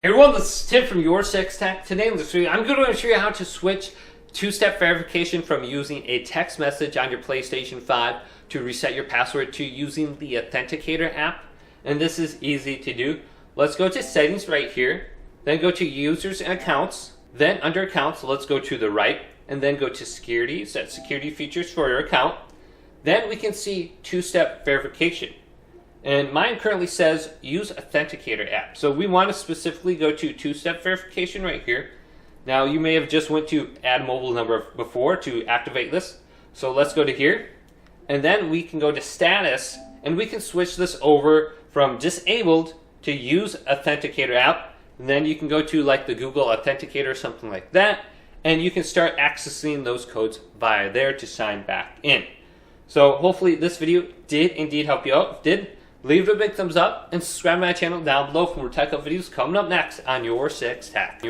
Hey everyone, this is Tim from YourSixTech. Today I'm going to show you how to switch two-step verification from using a text message on your PlayStation 5 to reset your password to using the Authenticator app. And this is easy to do. Let's go to settings right here, then go to users and accounts, then under accounts let's go to the right and then go to security, set security features for your account. Then we can see two-step verification. And mine currently says use Authenticator app. So we want to specifically go to two-step verification right here. Now you may have just went to add mobile number before to activate this. So let's go to here. And then we can go to status and we can switch this over from disabled to use Authenticator app. And then you can go to like the Google Authenticator or something like that. And you can start accessing those codes via there to sign back in. So hopefully this video did indeed help you out. If it did, leave it a big thumbs up and subscribe to my channel down below for more tech up videos coming up next on YourSixTech.